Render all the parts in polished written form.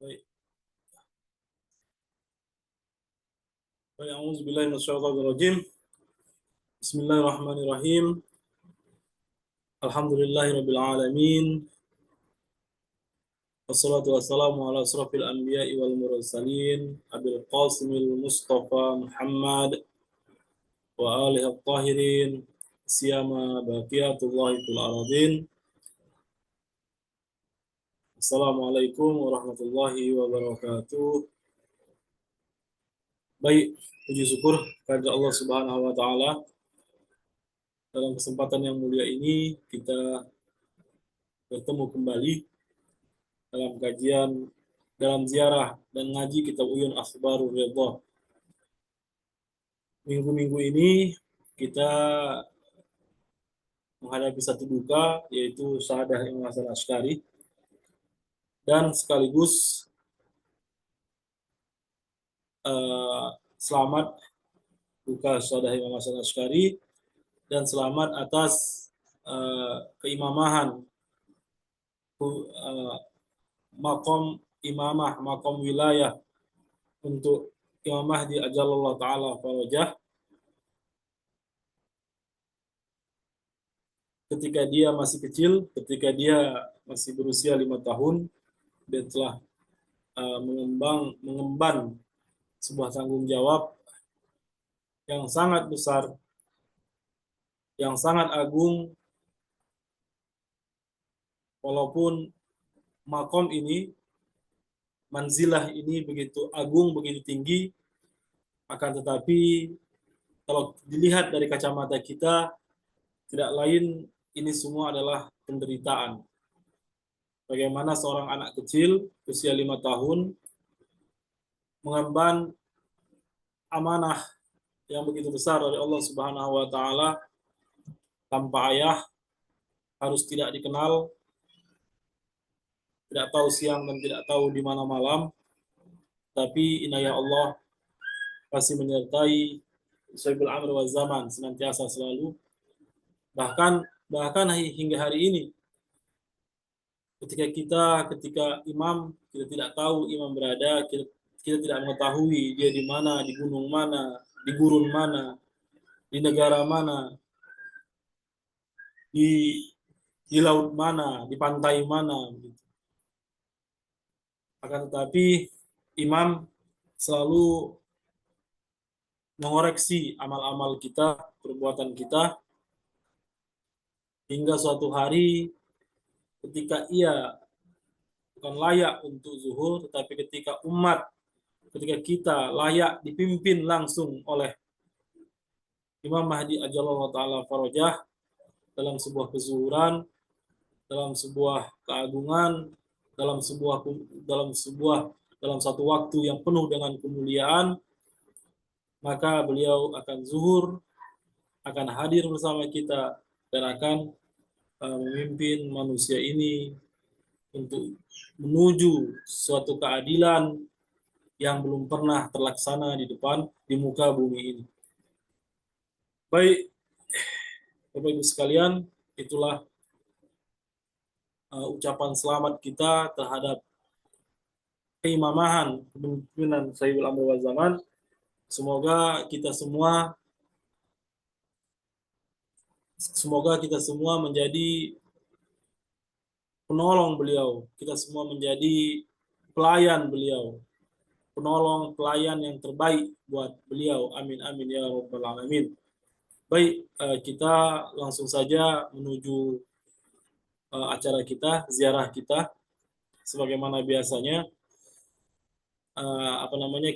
Baik. Baik, a'udzubillahi minasyaitonir rajim. Bismillahirrahmanirrahim. Alhamdulillahirabbil alamin. Wassalatu wassalamu ala asrofil anbiya'i wal mursalin, Abil Qasimil Mustafa Muhammad wa alihi at-tahirin, siyama baqiyatullahi fil aradin. Assalamualaikum warahmatullahi wabarakatuh. Baik, puji syukur kepada Allah Subhanahu wa taala. Dalam kesempatan yang mulia ini kita bertemu kembali dalam kajian, dalam ziarah dan ngaji kitab Uyun Akhbarur Ridha. Minggu-minggu ini kita menghadapi satu duka, yaitu syahadah Imam Hasan Asy'ari, dan sekaligus selamat duka syahadah Imam Hasan Asy'ari dan selamat atas keimamahan makom imamah, makom wilayah untuk Imam Mahdi ajallallahu ta'ala farajah ketika dia masih kecil, ketika dia masih berusia 5 tahun, dia telah mengemban sebuah tanggung jawab yang sangat besar, yang sangat agung, walaupun makom ini, manzilah ini begitu agung, begitu tinggi, akan tetapi kalau dilihat dari kacamata kita, tidak lain ini semua adalah penderitaan. Bagaimana seorang anak kecil usia 5 tahun mengemban amanah yang begitu besar dari Allah Subhanahu wa taala tanpa ayah, harus tidak dikenal, tidak tahu siang dan tidak tahu di mana malam, tapi inayah Allah pasti menyertai Syaibul Amr wa Zaman senantiasa selalu. Bahkan hingga hari ini, ketika imam, kita tidak tahu imam berada, kita tidak mengetahui dia di mana, di gunung mana, di gurun mana, di negara mana, di laut mana, di pantai mana, gitu. Akan tetapi imam selalu mengoreksi amal-amal kita, perbuatan kita, hingga suatu hari ketika ia bukan layak untuk zuhur, tetapi ketika kita layak dipimpin langsung oleh Imam Mahdi ajallahu ta'ala farajah dalam sebuah kezuhuran, dalam sebuah keagungan, dalam satu waktu yang penuh dengan kemuliaan, maka beliau akan zuhur, akan hadir bersama kita, dan akan memimpin manusia ini untuk menuju suatu keadilan yang belum pernah terlaksana di muka bumi ini. Baik, Bapak Ibu sekalian, itulah ucapan selamat kita terhadap keimamahan kepemimpinan Syaibul Amr wa Zaman. Semoga kita semua menjadi penolong beliau, kita semua menjadi pelayan beliau, penolong, pelayan yang terbaik buat beliau. Amin amin ya rabbal alamin. Baik, kita langsung saja menuju acara kita, ziarah kita. Sebagaimana biasanya,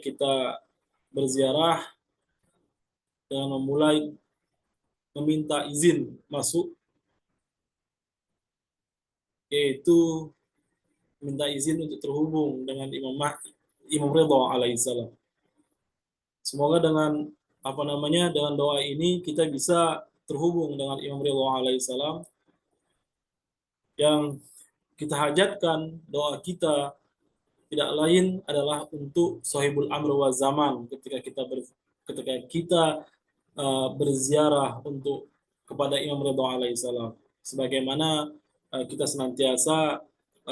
kita berziarah dengan meminta izin masuk, yaitu minta izin untuk terhubung dengan Imam Ridha alaihissalam. Semoga dengan dengan doa ini kita bisa terhubung dengan Imam Ridha alaihissalam, yang kita hajatkan. Doa kita tidak lain adalah untuk Sahibul Amr wa Zaman ketika kita berziarah kepada Imam Ridha alaihissalam. Sebagaimana kita senantiasa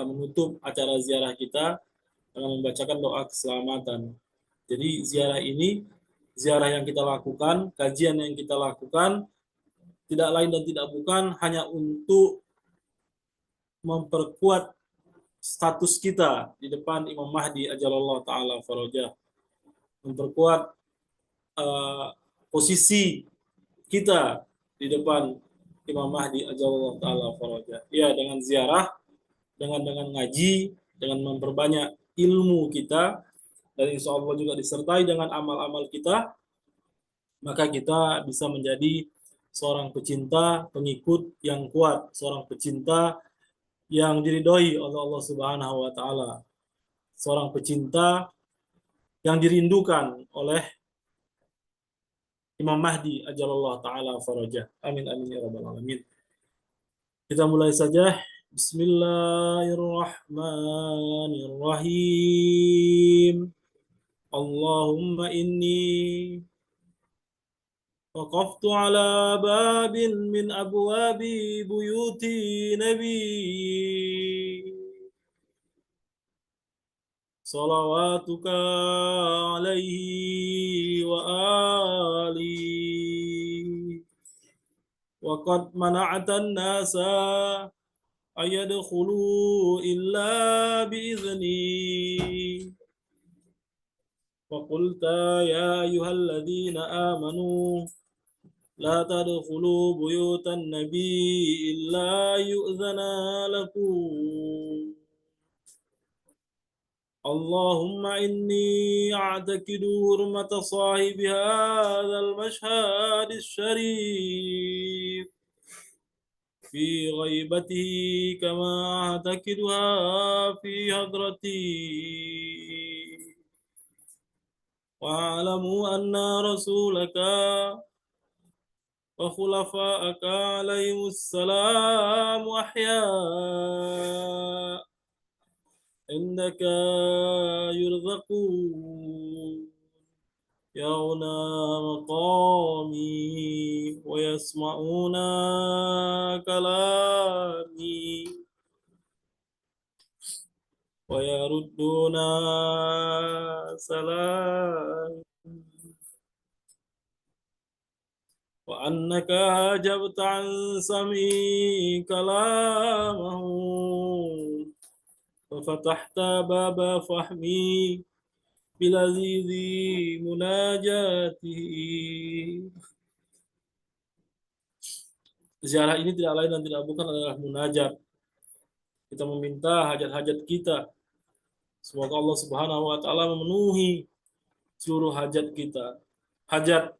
menutup acara ziarah kita dengan membacakan doa keselamatan. Jadi ziarah ini, ziarah yang kita lakukan, kajian yang kita lakukan, tidak lain dan tidak bukan hanya untuk memperkuat status kita di depan Imam Mahdi ajalallah ta'ala farajah. Memperkuat uh, posisi kita di depan Imam Mahdi ajalallah ta'ala farajah. Ya, dengan ziarah, dengan ngaji, dengan memperbanyak ilmu kita, dan insya Allah juga disertai dengan amal-amal kita, maka kita bisa menjadi seorang pecinta, pengikut yang kuat, seorang pecinta yang diridhoi oleh Allah Subhanahu wa taala, seorang pecinta yang dirindukan oleh Imam Mahdi ajalallah taala farajah. Amin amin ya rabbal alamin. Kita mulai saja. Bismillahirrahmanirrahim. Allahumma inni وقفت على باب من أبواب بيوت نبي صلواتك عليه وآله وقد منعت الناس أن يدخلوا إلا بإذني وقلت يا أيها الذين آمنوا لا تدخلوا بيوت النبي إلا يؤذن لكم اللهم إني أعتقد حرمة صاحب هذا المشهد الشريف في غيبته كما أعتقدها في حضرتي واعلموا أن رسولك وخلفاءك عليهم السلام أحياء عندك يرزقون يرون مقامي ويسمعون كلامي ويردون سلامي وأنك أجبت عن سمي كلامه وفتحت باب فهمي بلذيذ مناجاته. Ziarah ini tidak lain dan tidak bukan adalah munajat. Kita meminta hajat-hajat kita. Semoga Allah Subhanahu wa taala memenuhi seluruh hajat kita. Hajat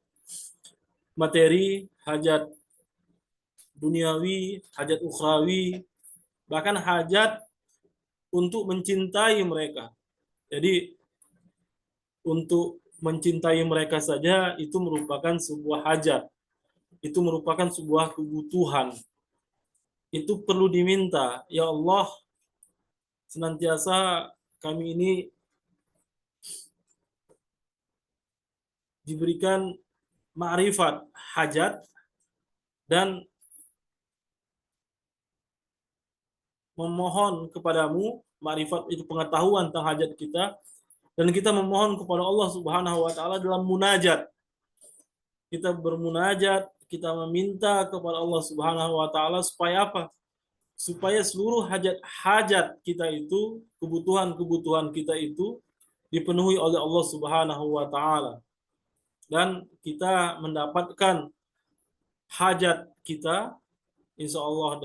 materi, hajat duniawi, hajat ukhrawi, bahkan hajat untuk mencintai mereka. Jadi untuk mencintai mereka saja itu merupakan sebuah hajat. Itu merupakan sebuah kebutuhan. Itu perlu diminta. Ya Allah, senantiasa kami ini diberikan ma'rifat hajat dan memohon kepadamu, ma'rifat itu pengetahuan tentang hajat kita, dan kita memohon kepada Allah Subhanahu wa taala dalam munajat. Kita bermunajat, kita meminta kepada Allah Subhanahu wa taala supaya apa? Supaya seluruh hajat-hajat kita itu, kebutuhan-kebutuhan kita itu dipenuhi oleh Allah Subhanahu wa taala. Dan kita mendapatkan hajat kita, insya Allah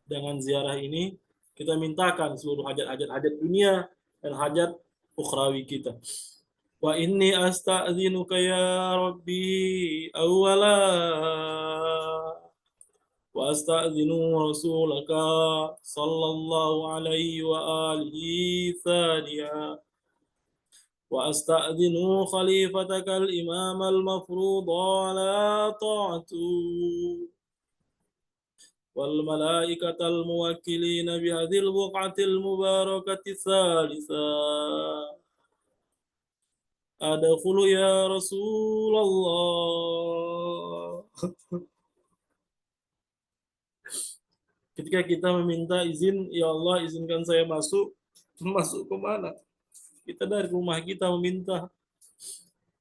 dengan ziarah ini kita mintakan seluruh hajat dunia dan hajat ukhrawi kita. Wa inni asta'dzinuka ya Rabbi awwala wa asta'dzinu rasulaka sallallahu alaihi wa alihi thaniya wa asta'dzinu khalifataka al-imam al-mafruḍ ala ta'atu والملائكة الموكلين بهذه البقعة المباركة الثالثة أدخل يا رسول الله. Ketika kita meminta izin, ya Allah izinkan saya masuk, masuk ke mana? Kita dari rumah kita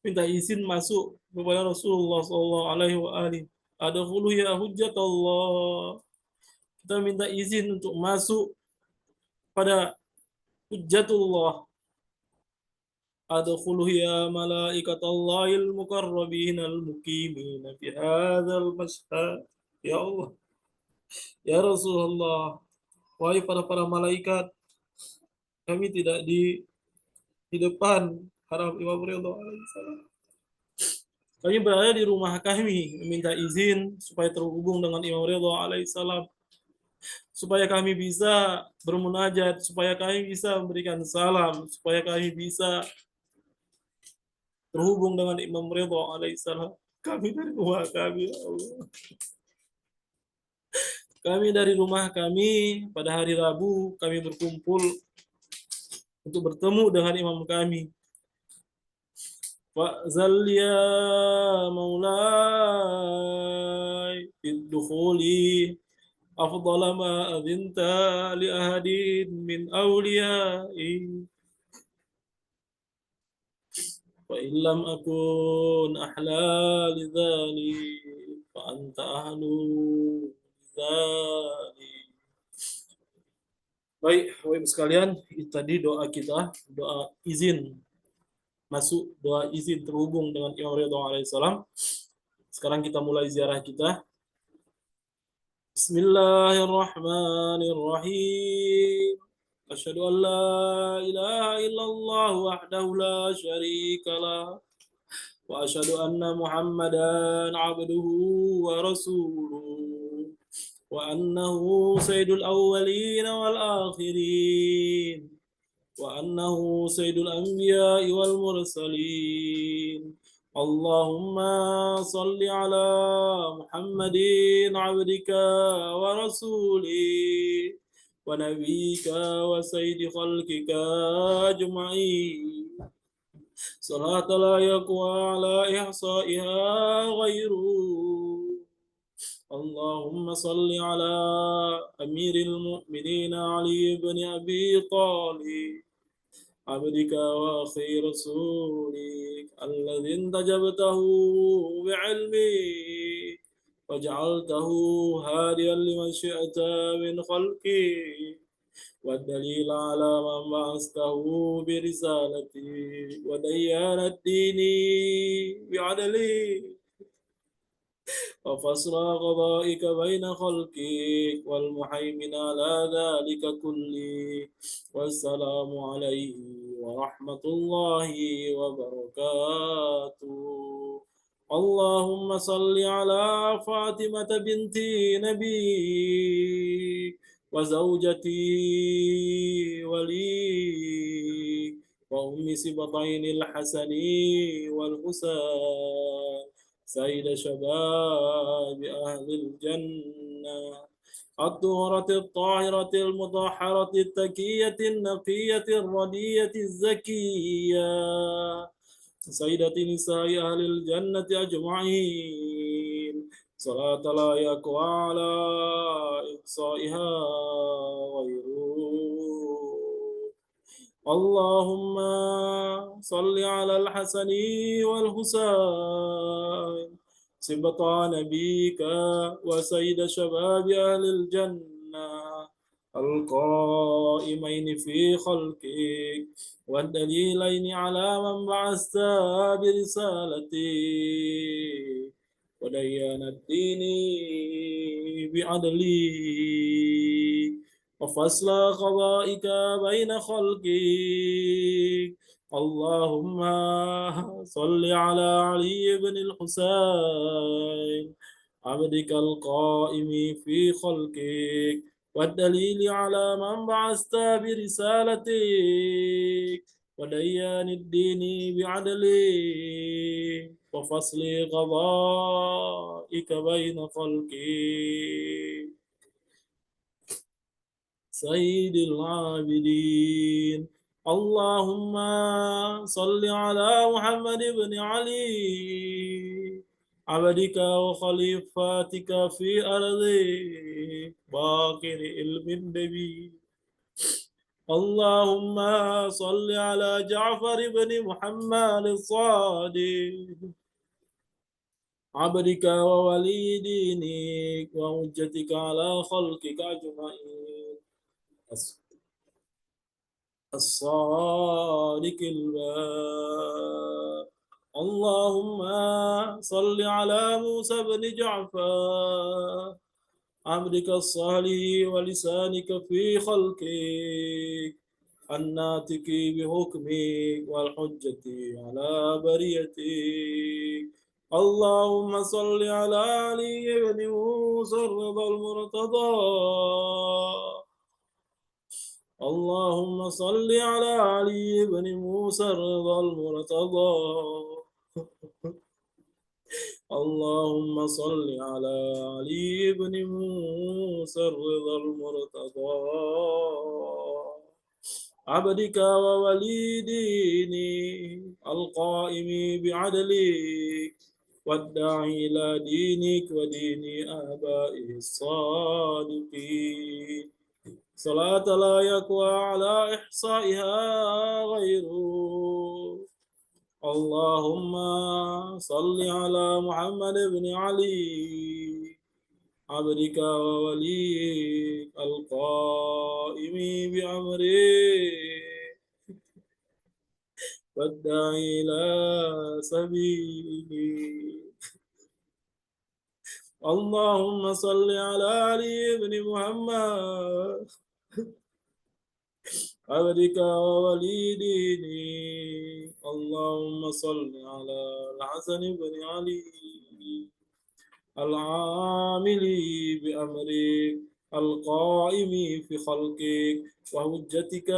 minta izin masuk kepada Rasulullah sallallahu alaihi wa alihi. Adkhulu ya hujjat Allah. Kita minta izin untuk masuk pada hujjatullah. Adkhulu ya malaikat Allahil muqarrabin al-muqimin fi hadzal mashhad. Ya Allah, ya Rasulullah, wahai para malaikat, kami tidak di depan haram Imam Ridho alaihissalam. Kami berada di rumah kami, meminta izin supaya terhubung dengan Imam Ridho alaihissalam, supaya kami bisa bermunajat, supaya kami bisa memberikan salam, supaya kami bisa terhubung dengan Imam Ridho alaihissalam. Kami dari rumah kami, ya Allah. Kami dari rumah kami pada hari Rabu kami berkumpul untuk bertemu dengan imam kami. Fa'zal ya maulai bid-dukhuli afdala ma adhinta li ahadin min awliyai. Fa illam akun ahla lidzalik fa anta ahlu lidzalik. Baik, Bapak Ibu sekalian, itu tadi doa kita, doa izin masuk, doa izin terhubung dengan Imam Ridho alaihissalam. Sekarang kita mulai ziarah kita. Bismillahirrahmanirrahim. Asyhadu an la ilaha illallah wahdahu la syarika lah. Wa asyhadu anna Muhammadan abduhu wa rasuluh. Wa annahu sayyidul awwalin wal akhirin. وأنه سيد الأنبياء والمرسلين. اللهم صل على محمد عبدك ورسولك ونبيك وسيد خلقك أجمعين صلاة لا يقوى على إحصائها غيره. اللهم صل على أمير المؤمنين علي بن أبي طالب عبدك وأخي رسولك الذي انتجبته بعلمك وجعلته هاديا لمن شئت من خلقك والدليل على من بعثته برسالتك وديان الدين بعدلك وفصل قضائك بين خلقك والمهيمن على ذلك كله. والسلام عليه ورحمة الله وبركاته. اللهم صل على فاطمة بنت نبي وزوجتي ولي وأم سبطين الحسن والحسين سيد شباب أهل الجنة الطهرة الطاهرة المطهرة التكية النقية الردية الزكية سيدة نساء أهل الجنة أجمعين صلاة لا يقوى على إحصائها غيره. اللهم صل على الحسن والحسين سبطا نبيك وسيد شباب أهل الجنة القائمين في خلقك والدليلين على من بعثت برسالتك وديان الدين بعدلك وفصل قضائك بين خلقك. اللهم صل على علي بن الحسين عبدك القائم في خلقك والدليل على من بعثت برسالتك وديان الدين بعدلك وفصل قضائك بين خلقك. سيد العابدين اللهم صل على محمد بن علي عبدك وخليفتك في أرضك باقر علم النبي اللهم صل على جعفر بن محمد الصادق عبدك وولي دينك وحجتك على خلقك أجمعين الصادق الباب. اللهم صل على موسى بن جعفر عبدك الصالح ولسانك في خلقك الناطق بحكمك والحجة على بريتك. اللهم صل على علي بن موسى الرضا المرتضى. اللهم صل على علي بن موسى الرضا المرتضى. اللهم صل على علي بن موسى الرضا المرتضى عبدك وولي ديني القائم بعدلك والداعي إلى دينك ودين آبائه الصادقين صلاة لا يقوى على إحصائها غيره. اللهم صل على محمد بن علي عبدك ووليك القائم بأمرك والداعي إلى سبيلك. اللهم صل على علي بن محمد عبدك وولي ديني. اللهم صل على الحسن بن علي العامل بأمرك القائم في خلقك وحجتك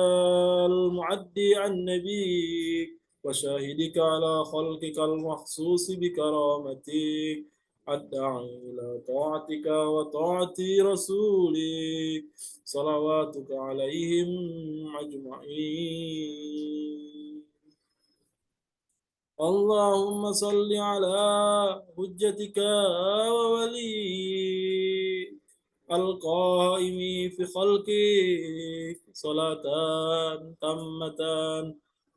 المعدي عن نبيك وشاهدك على خلقك المخصوص بكرامتك الداعي إلى طاعتك وطاعة رسولك صلواتك عليهم أجمعين. اللهم صل على حجتك وولي القائم في خلقك صلاة تامة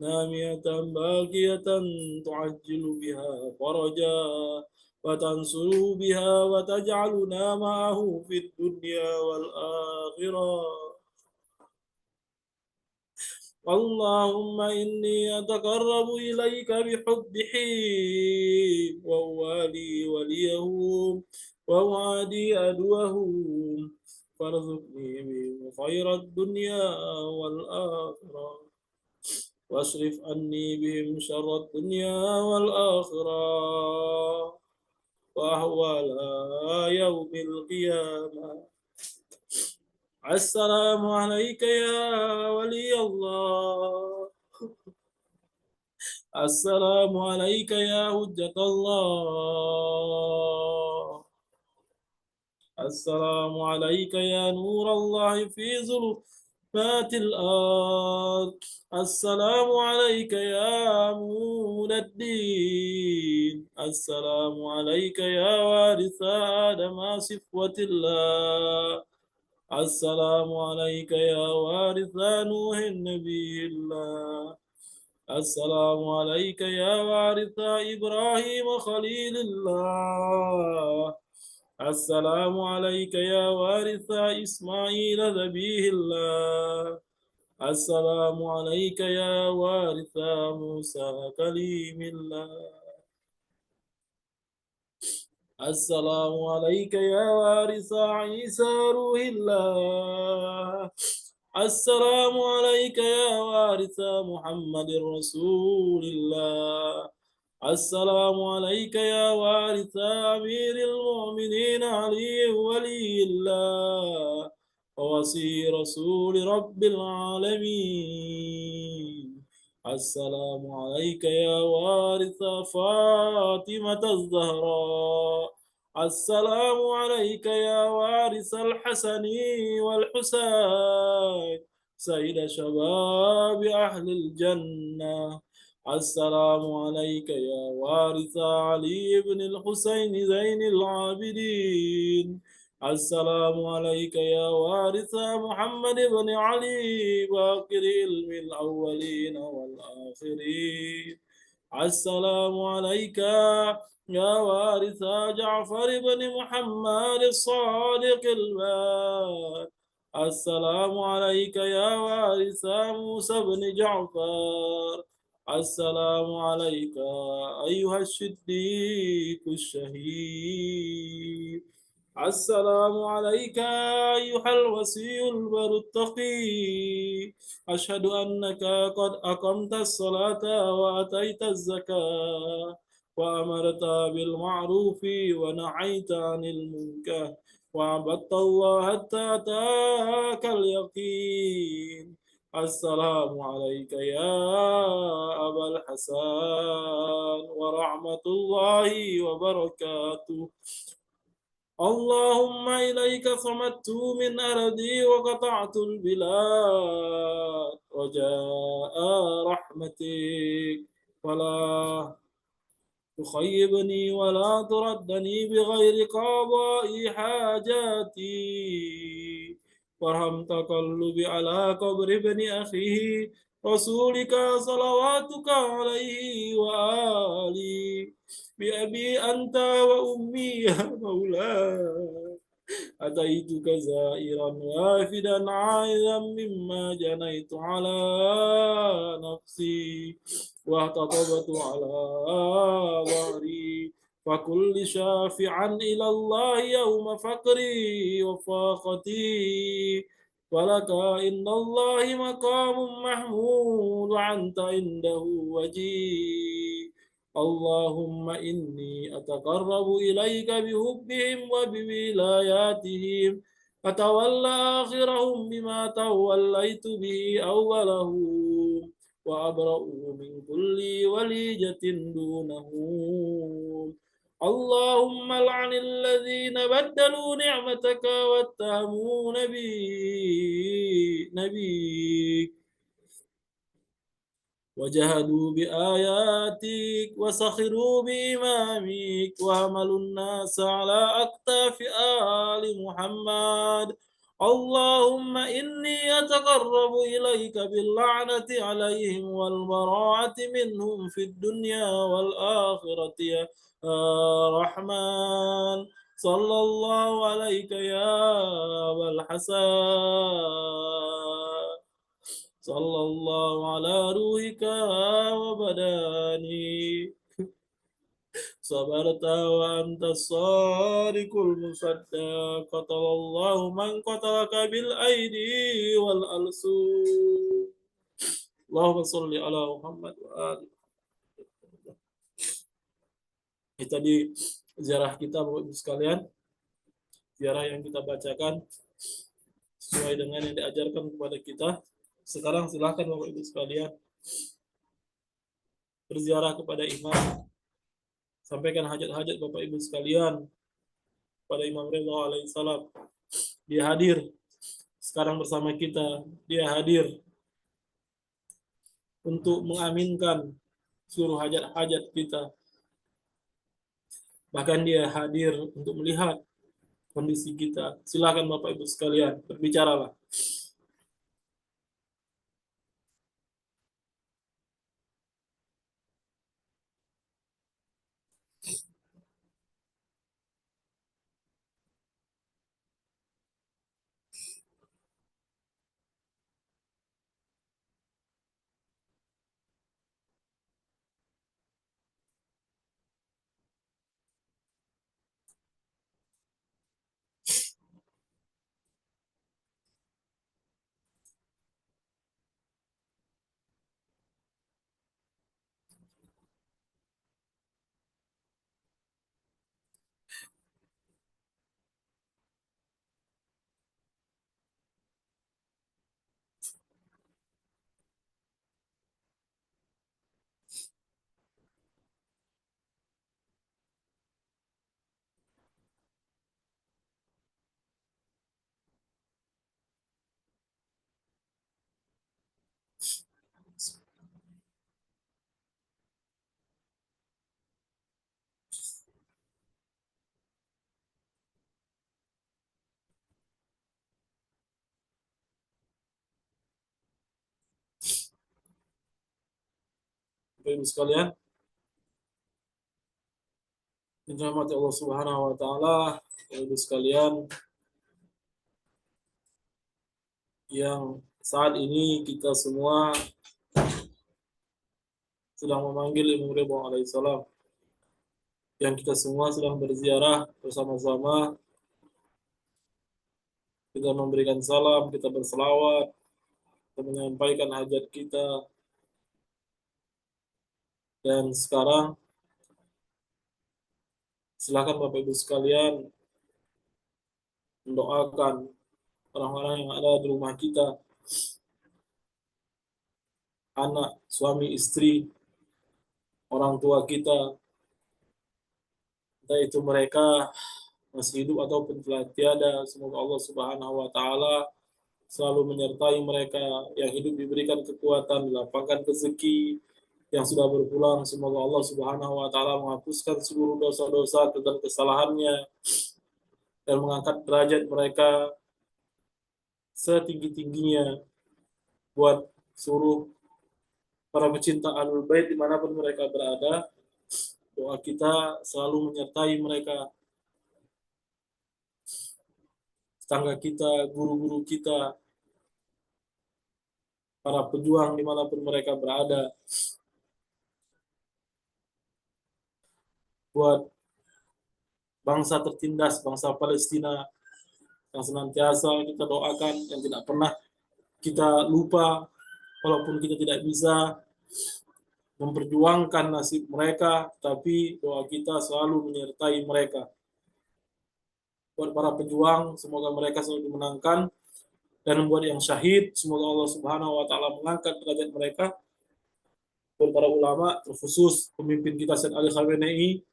نامية باقية تعجل بها فرجا وتنصر بها وتجعلنا معه في الدنيا والآخرة. اللهم إني أتقرب إليك بحبه ووالي وليهم ووادي عدوهم فارزقني بهم خير الدنيا والآخرة واصرف عني بهم شر الدنيا والآخرة وأهوال يوم القيامة. السلام عليك يا ولي الله. السلام عليك يا حجة الله. السلام عليك يا نور الله في ظلمات الأرض. السلام عليك يا مولى الدين. السلام عليك يا وارث آدم صفوة الله. السلام عليك يا وارث نوح النبي الله. السلام عليك يا وارث إبراهيم خليل الله. السلام عليك يا وارث إسماعيل ذبيه الله. السلام عليك يا وارث موسى كليم الله. السلام عليك يا وارث عيسى روح الله. السلام عليك يا وارث محمد رسول الله. السلام عليك يا وارث أمير المؤمنين علي ولي الله ووصي رسول رب العالمين. السلام عليك يا وارث فاطمة الزهراء. السلام عليك يا وارث الحسن والحسين سيد شباب أهل الجنة. السلام عليك يا وارث علي بن الحسين زين العابدين السلام عليك يا وارث محمد بن علي باقر علم الأولين والآخرين. السلام عليك يا وارث جعفر بن محمد الصادق البار. السلام عليك يا وارث موسى بن جعفر. السلام عليك أيها الصديق الشهيد. السلام عليك أيها الوصي البر التقي. أشهد أنك قد أقمت الصلاة وأتيت الزكاة وأمرت بالمعروف ونهيت عن المنكر وعبدت الله حتى أتاك اليقين. السلام عليك يا أبا الحسن ورحمة الله وبركاته. اللهم إليك صمدت من أرضي وقطعت البلاد رجاء رحمتك، ولا تخيبني ولا تردني بغير قضاء حاجاتي. وارحم تقلبي على قبر ابن أخيه رسولك صلواتك عليه وآله. بأبي أنت وأمي يا مولاي. أتيتك زائرا وافدا عائذا مما جنيت على نفسي واحتطبت على ظهري. فكل شافعا إلى الله يوم فقري وفاقتي. ولك إن الله مقام محمود أنت عنده وجيه. اللهم إني أتقرب إليك بحبهم وبولاياتهم، أتولى آخرهم بما توليت به أولهم، وأبرأ من كل وليجة دونهم. اللهم لعن الذين بدلوا نعمتك واتهموا نبيك وجهدوا بآياتك وسخروا بإمامك وحملوا الناس على أكتاف آل محمد. اللهم إني أتقرب إليك باللعنة عليهم والبراءة منهم في الدنيا والآخرة يا رحمن. صلى الله عليك يا أبا الحسن. صلى الله على روحك وبداني. صبرت وأنت الصادق المصدق. قتل الله من قتلك بالأيدي والألسن. اللهم صل على محمد وآل. Ini tadi ziarah kita Bapak Ibu sekalian, ziarah yang kita bacakan sesuai dengan yang diajarkan kepada kita. Sekarang silahkan Bapak Ibu sekalian berziarah kepada imam, sampaikan hajat-hajat Bapak Ibu sekalian pada Imam Ridha alaihissalam. Dia hadir sekarang bersama kita. Dia hadir untuk mengaminkan seluruh hajat-hajat kita. Bahkan dia hadir untuk melihat kondisi kita. Silakan Bapak Ibu sekalian, berbicaralah. Bapak Ibu sekalian, yang dirahmati Allah Subhanahu wa taala, Bapak Ibu sekalian, yang saat ini kita semua sedang memanggil Imam Ridho alaihissalam, yang kita semua sedang berziarah bersama-sama, kita memberikan salam, kita berselawat, kita menyampaikan hajat kita, dan sekarang silakan Bapak Ibu sekalian mendoakan orang-orang yang ada di rumah kita, anak, suami, istri, orang tua kita, entah itu mereka masih hidup ataupun telah tiada. Semoga Allah Subhanahu wa taala selalu menyertai mereka, yang hidup diberikan kekuatan, dilapangkan rezeki, yang sudah berpulang semoga Allah Subhanahu wa taala menghapuskan seluruh dosa-dosa dan kesalahannya dan mengangkat derajat mereka setinggi-tingginya. Buat seluruh para pecinta Ahlul Bait dimanapun mereka berada, doa kita selalu menyertai mereka, tetangga kita, guru-guru kita, para pejuang dimanapun mereka berada. Buat bangsa tertindas, bangsa Palestina, yang senantiasa kita doakan, yang tidak pernah kita lupa, walaupun kita tidak bisa memperjuangkan nasib mereka, tapi doa kita selalu menyertai mereka. Buat para pejuang, semoga mereka selalu dimenangkan, dan buat yang syahid, semoga Allah Subhanahu wa taala mengangkat derajat mereka. Buat para ulama, terkhusus pemimpin kita Syed Ali Khamenei,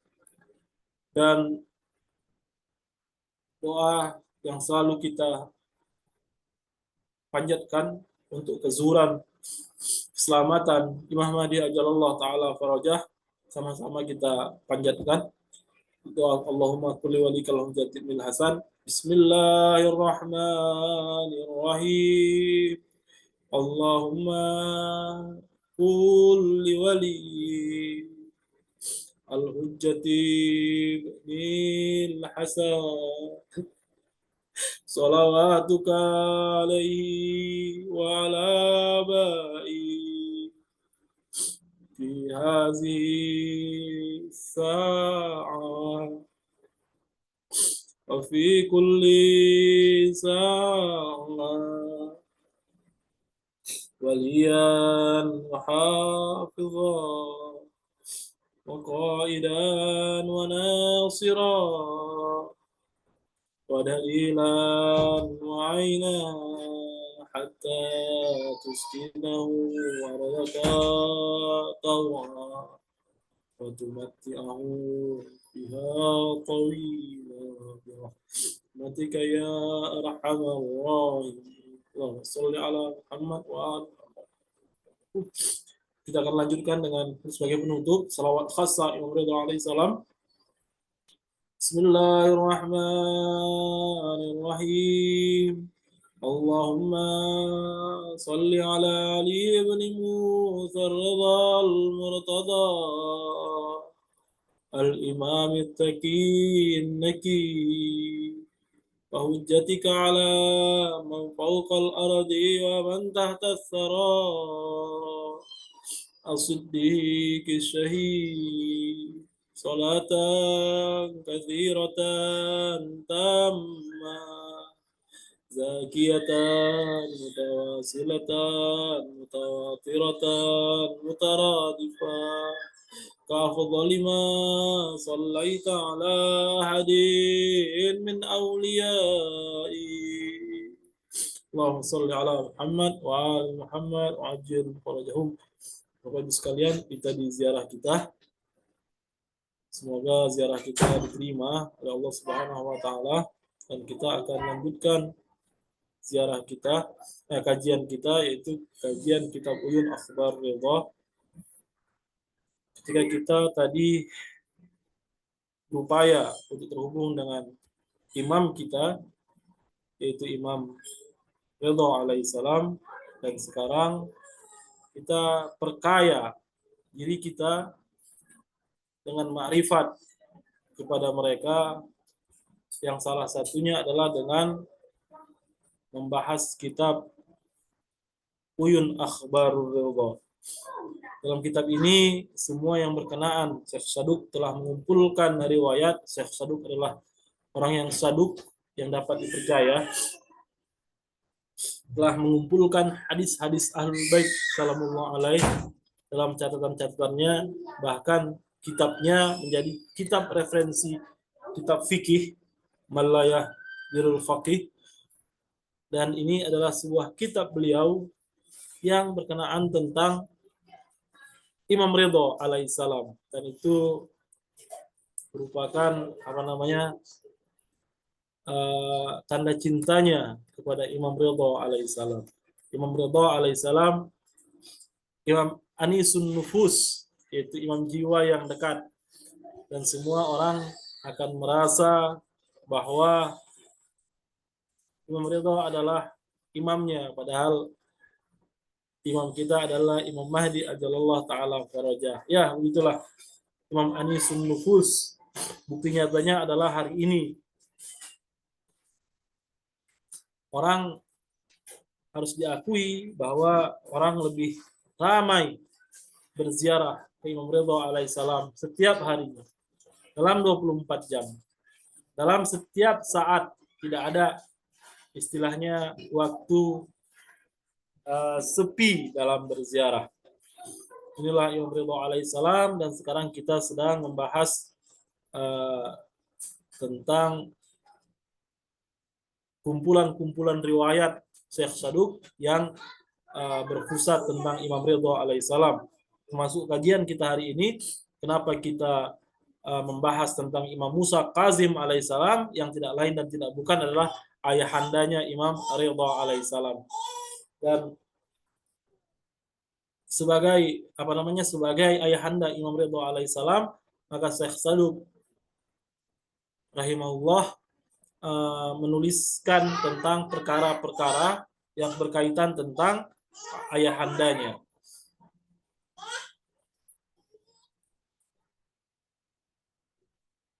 dan doa yang selalu kita panjatkan untuk kezuhuran keselamatan Imam Mahdi ajalallah taala farajah, sama-sama kita panjatkan doa Allahumma kulli walikal hujjatil hasan. Bismillahirrahmanirrahim. Allahumma kulli wali al hujjatil hasan salawatuka alaihi wa ala ba'i fi hazihi sa'ah wa fi kulli sa'ah waliyan wa hafizah wa qaidan wa nasirah ودليلا وعينا حتى تسكنه أرضك طوعا وتمتعه بها طويلا برحمتك يا أرحم الراحمين. اللهم صل على Muhammad wa ali Muhammad. Kita akan lanjutkan dengan sebagai penutup salawat khassa Imam Ridho alaihissalam. Bismillahirrahmanirrahim. Allahumma salli ala Ali ibn Musa ar-Ridha al-Murtada al-Imam al-Taqi al-Naki wa hujjatika ala man fawqa al-ardi wa man tahta al-thara as-Siddiq al-Shahid صلاة كثيرة تامة زاكية متواصلة متواترة مترادفة كأفضل ما صليت على أحد من أوليائي. اللهم صل على Muhammad wa ali Muhammad wa ajil farajahum. Bapak Ibu sekalian, kita di ziarah kita. Semoga ziarah kita diterima oleh Allah Subhanahu wa taala, dan kita akan lanjutkan ziarah kita, kajian kita, yaitu kajian kitab Uyun Akhbar Ridha. Ketika kita tadi berupaya untuk terhubung dengan imam kita, yaitu Imam Ridha alaihissalam, dan sekarang kita perkaya diri kita dengan ma'rifat kepada mereka, yang salah satunya adalah dengan membahas kitab Uyun Akhbarur Ridha. Dalam kitab ini semua yang berkenaan, Syekh Saduk telah mengumpulkan riwayat. Syekh Saduk adalah orang yang saduk, yang dapat dipercaya, telah mengumpulkan hadis-hadis Ahlul Bait sallallahu alaihi dalam catatan-catatannya. Bahkan kitabnya menjadi kitab referensi, kitab fikih, Malayah Dirul Faqih. Dan ini adalah sebuah kitab beliau yang berkenaan tentang Imam Ridha alaihissalam, dan itu merupakan tanda cintanya kepada Imam Ridha alaihissalam. Imam Ridha alaihissalam Imam Anisun Nufus, yaitu imam jiwa yang dekat, dan semua orang akan merasa bahwa Imam Ridha adalah imamnya, padahal imam kita adalah Imam Mahdi ajallallahu taala farajah. Ya, begitulah Imam Anisun Nufus. Bukti nyatanya adalah hari ini orang harus diakui bahwa orang lebih ramai berziarah ke Imam Ridha alaihissalam setiap harinya dalam 24 jam. Dalam setiap saat, tidak ada istilahnya waktu sepi dalam berziarah. Inilah Imam Ridha alaihissalam, dan sekarang kita sedang membahas tentang kumpulan-kumpulan riwayat Syekh Saduk yang berpusat tentang Imam Ridha alaihissalam. Termasuk kajian kita hari ini, kenapa kita membahas tentang Imam Musa Kazim alaihissalam, yang tidak lain dan tidak bukan adalah ayahandanya Imam Ridha alaihissalam. Dan sebagai sebagai ayahanda Imam Ridha alaihissalam, maka Syekh Saduk rahimahullah menuliskan tentang perkara-perkara yang berkaitan tentang ayahandanya.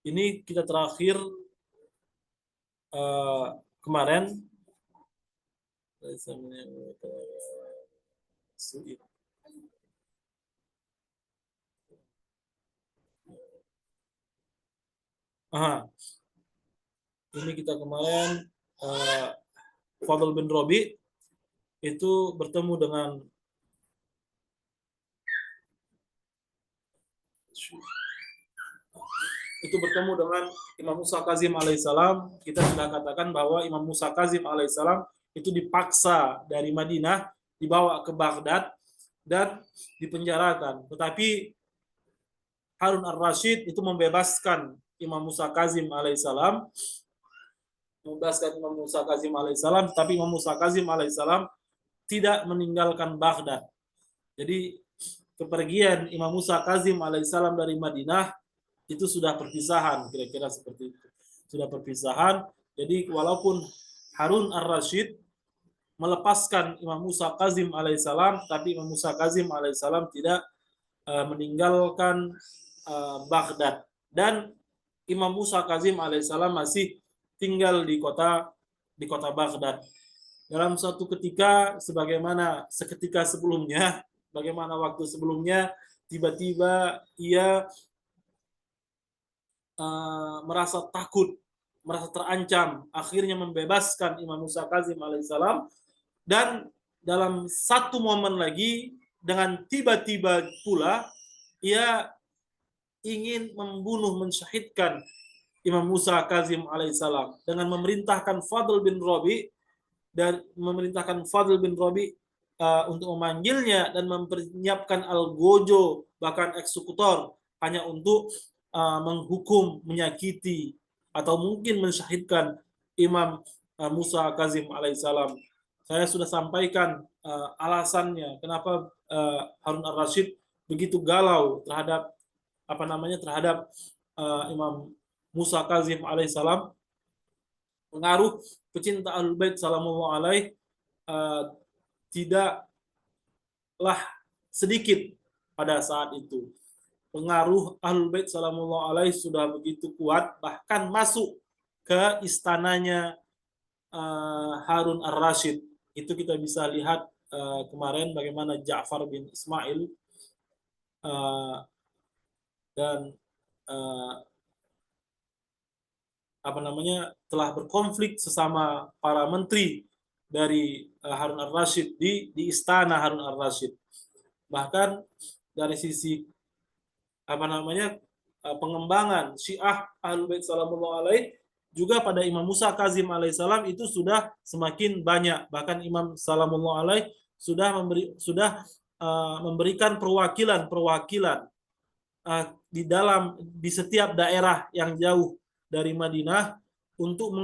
Ini kita terakhir kemarin ini kita kemarin Fadl bin Rabi itu bertemu dengan Imam Musa Kazim alaihissalam. Kita sudah katakan bahwa Imam Musa Kazim alaihissalam itu dipaksa dari Madinah, dibawa ke Baghdad dan dipenjarakan. Tetapi Harun ar-Rasyid itu membebaskan Imam Musa Kazim alaihissalam, tapi Imam Musa Kazim alaihissalam tidak meninggalkan Baghdad. Jadi kepergian Imam Musa Kazim alaihissalam dari Madinah itu sudah perpisahan, kira-kira seperti itu. Sudah perpisahan. Jadi walaupun Harun ar-Rasyid melepaskan Imam Musa Kazim alaihissalam, tapi Imam Musa Kazim alaihissalam tidak meninggalkan Baghdad, dan Imam Musa Kazim alaihissalam masih tinggal di kota Baghdad. Dalam suatu ketika, seketika sebelumnya, bagaimana waktu sebelumnya, tiba-tiba ia merasa takut, merasa terancam, akhirnya membebaskan Imam Musa Kazim alaihissalam, dan dalam satu momen lagi, dengan tiba-tiba pula, ia ingin mensyahidkan Imam Musa Kazim alaihissalam dengan memerintahkan Fadl bin Rabi untuk memanggilnya dan mempersiapkan algojo, bahkan eksekutor, hanya untuk menghukum, menyakiti, atau mungkin mensyahidkan Imam Musa Kazim alaihissalam. Saya sudah sampaikan alasannya kenapa Harun ar-Rasyid begitu galau terhadap Imam Musa Kazim alaihissalam. Pengaruh pecinta Ahlul Bait sallallahu alaihi tidaklah sedikit pada saat itu. Pengaruh Ahlul Bait salamullah alaih sudah begitu kuat, bahkan masuk ke istananya Harun ar-Rasyid. Itu kita bisa lihat kemarin bagaimana Ja'far bin Ismail dan telah berkonflik sesama para menteri dari Harun ar-Rasyid di istana Harun ar-Rasyid. Bahkan dari sisi pengembangan Syiah Ahlul Bait salamullah alaih juga pada Imam Musa Kazim alaihissalam itu sudah semakin banyak. Bahkan Imam salamullah alaih sudah memberikan perwakilan di setiap daerah yang jauh dari Madinah untuk